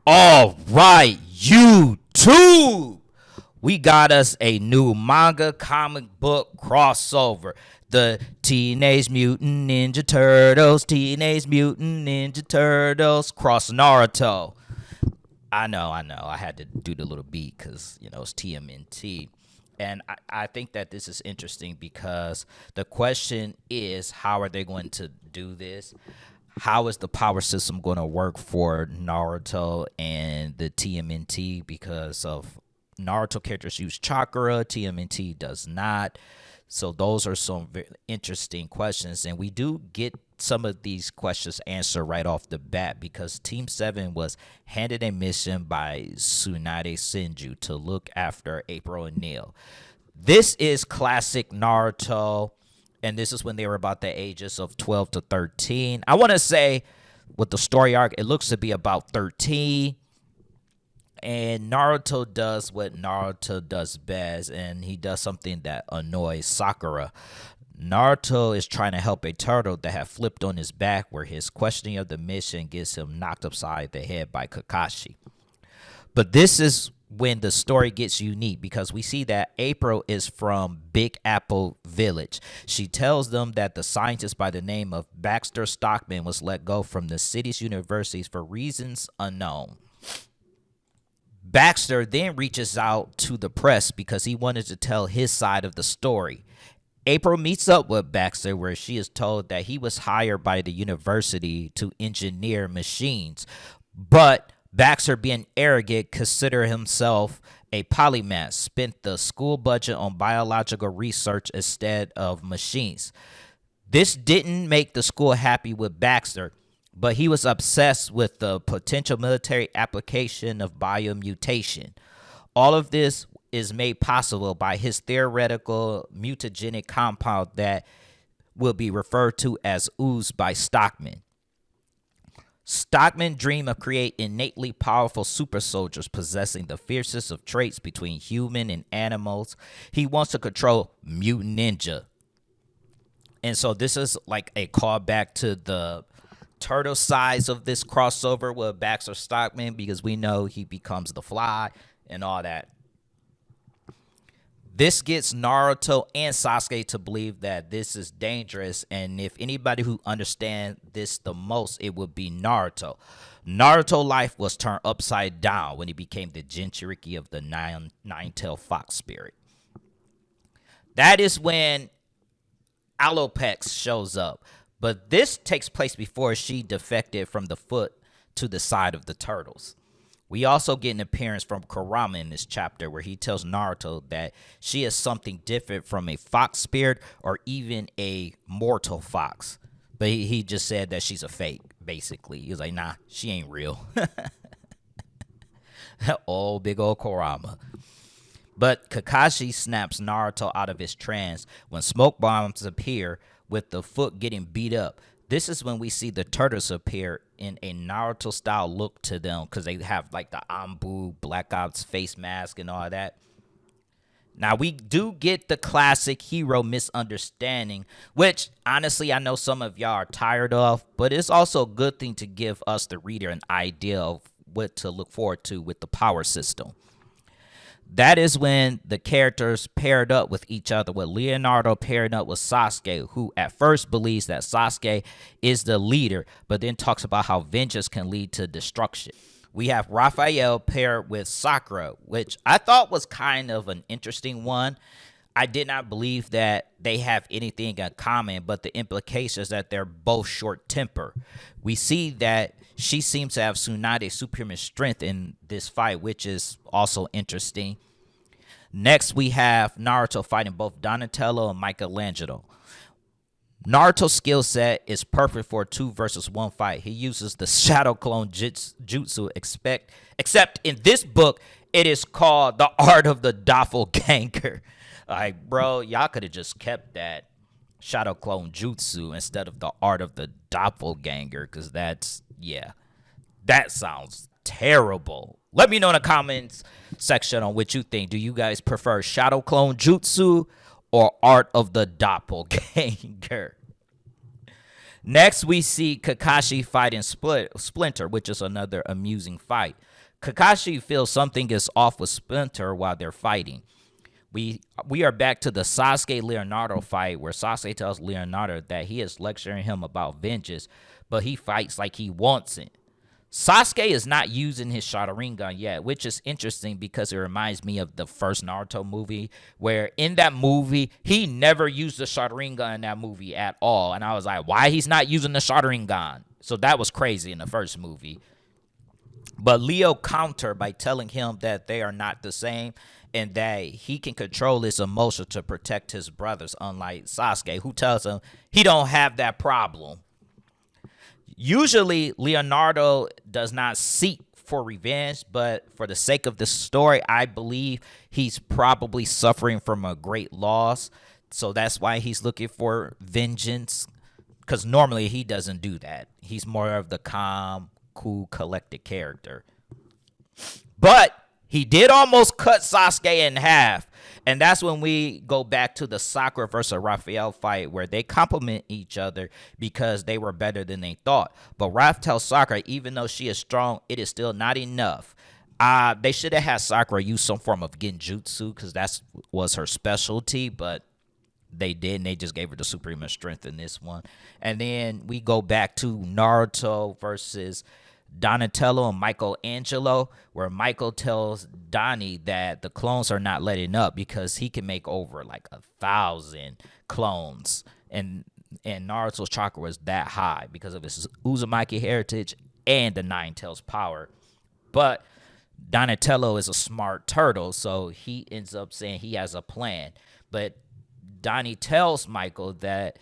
All right, YouTube. We got us a new manga comic book crossover. The Teenage Mutant Ninja Turtles cross Naruto. I know. I had to do the little beat because, it's TMNT. And I think that this is interesting because the question is, how are they going to do this? How is the power system going to work for Naruto and the TMNT? Because of Naruto characters use chakra, TMNT does not. So those are some very interesting questions, and we do get some of these questions answered right off the bat because Team 7 was handed a mission by Tsunade Senju to look after April and Neil. This is classic Naruto, and this is when they were about the ages of 12 to 13. I want to say with the story arc, it looks to be about 13. And Naruto does what Naruto does best, and he does something that annoys Sakura. Naruto is trying to help a turtle that had flipped on his back, where his questioning of the mission gets him knocked upside the head by Kakashi. But this is when the story gets unique because we see that April is from Big Apple Village. She tells them that the scientist by the name of Baxter Stockman was let go from the city's universities for reasons unknown. Baxter then reaches out to the press because he wanted to tell his side of the story. April meets up with Baxter where she is told that he was hired by the university to engineer machines. But Baxter, being arrogant, considered himself a polymath, spent the school budget on biological research instead of machines. This didn't make the school happy with Baxter, but he was obsessed with the potential military application of biomutation. All of this is made possible by his theoretical mutagenic compound that will be referred to as ooze by Stockman. Stockman dreamed of creating innately powerful super soldiers possessing the fiercest of traits between human and animals. He wants to control mutant ninja. And so this is like a callback to the turtle size of this crossover with Baxter Stockman because we know he becomes the Fly and all that. This gets Naruto and Sasuke to believe that this is dangerous, and if anybody who understands this the most, it would be Naruto. Naruto life was turned upside down when he became the Jinchuriki of the nine-tailed fox spirit. That is when Alopex shows up. But this takes place before she defected from the foot to the side of the turtles. We also get an appearance from Kurama in this chapter where he tells Naruto that she is something different from a fox spirit or even a mortal fox. But he just said that she's a fake, basically. He was like, nah, she ain't real. Oh, big old Kurama. But Kakashi snaps Naruto out of his trance when smoke bombs appear with the foot getting beat up. This is when we see the turtles appear in a Naruto-style look to them because they have like the Anbu, Black Ops face mask and all that. Now, we do get the classic hero misunderstanding, which, honestly, I know some of y'all are tired of, but it's also a good thing to give us, the reader, an idea of what to look forward to with the power system. That is when the characters paired up with each other, with Leonardo pairing up with Sasuke, who at first believes that Sasuke is the leader, but then talks about how vengeance can lead to destruction. We have Raphael paired with Sakura, which I thought was kind of an interesting one. I did not believe that they have anything in common, but the implication is that they're both short-tempered. We see that she seems to have Tsunade's superhuman strength in this fight, which is also interesting. Next, we have Naruto fighting both Donatello and Michelangelo. Naruto's skill set is perfect for a 2 versus 1 fight. He uses the shadow clone jutsu, except in this book, it is called the art of the doppelganger. Like, bro, y'all could have just kept that shadow clone jutsu instead of the art of the doppelganger, because that sounds terrible. Let me know in the comments section on what you think. Do you guys prefer shadow clone jutsu or art of the doppelganger? Next, we see Kakashi fighting Splinter, which is another amusing fight. Kakashi feels something is off with Splinter while they're fighting. We are back to the Sasuke Leonardo fight where Sasuke tells Leonardo that he is lecturing him about vengeance, but he fights like he wants it. Sasuke is not using his Sharingan yet, which is interesting because it reminds me of the first Naruto movie, where in that movie, he never used the Sharingan in that movie at all. And I was like, why he's not using the Sharingan? So that was crazy in the first movie. But Leo countered by telling him that they are not the same and that he can control his emotion to protect his brothers, unlike Sasuke, who tells him he don't have that problem. Usually, Leonardo does not seek for revenge, but for the sake of the story, I believe he's probably suffering from a great loss. So that's why he's looking for vengeance, because normally he doesn't do that. He's more of the calm, cool, collected character. But he did almost cut Sasuke in half. And that's when we go back to the Sakura versus Raphael fight where they complement each other because they were better than they thought. But Raph tells Sakura, even though she is strong, it is still not enough. They should have had Sakura use some form of genjutsu because that was her specialty, but they didn't. They just gave her the supreme strength in this one. And then we go back to Naruto versus Donatello and Michelangelo, where Michael tells Donnie that the clones are not letting up because he can make over like 1,000 clones, and Naruto's chakra was that high because of his Uzumaki heritage and the Nine Tails power. But Donatello is a smart turtle, so he ends up saying he has a plan. But Donnie tells Michael that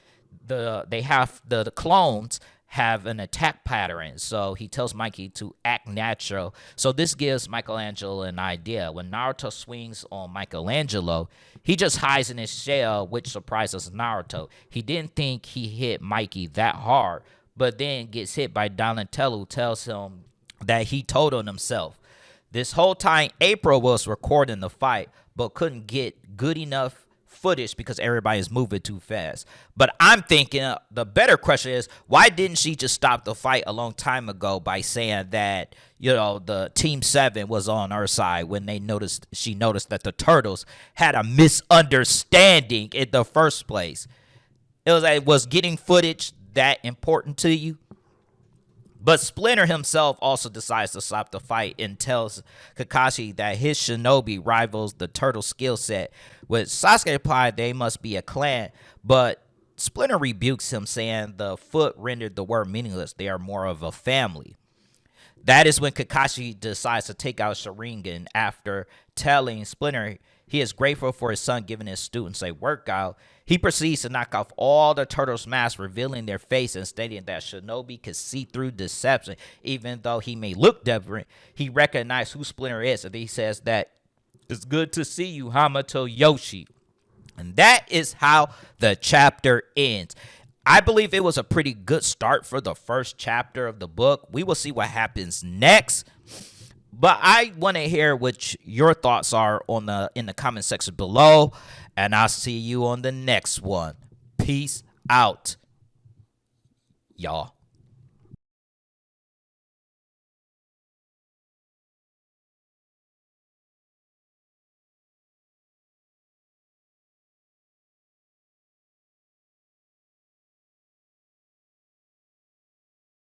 the clones have an attack pattern, so he tells Mikey to act natural. So this gives Michelangelo an idea. When Naruto swings on Michelangelo, he just hides in his shell, which surprises Naruto. He didn't think he hit Mikey that hard, but then gets hit by Donatello, who tells him that he told on himself. This whole time, April was recording the fight, but couldn't get good enough footage because everybody is moving too fast. But I'm thinking the better question is, why didn't she just stop the fight a long time ago by saying that, the Team 7 was on her side when she noticed that the Turtles had a misunderstanding in the first place? It was like, was getting footage that important to you? But Splinter himself also decides to stop the fight and tells Kakashi that his shinobi rivals the turtle skill set. With Sasuke replied they must be a clan, but Splinter rebukes him, saying the foot rendered the word meaningless. They are more of a family. That is when Kakashi decides to take out Sharingan after telling Splinter he is grateful for his son giving his students a workout. He proceeds to knock off all the turtles' masks, revealing their face and stating that Shinobi could see through deception. Even though he may look different, he recognizes who Splinter is, and he says that it's good to see you, Hamato Yoshi. And that is how the chapter ends. I believe it was a pretty good start for the first chapter of the book. We will see what happens next. But I want to hear what your thoughts are in the comment section below. And I'll see you on the next one. Peace out, y'all.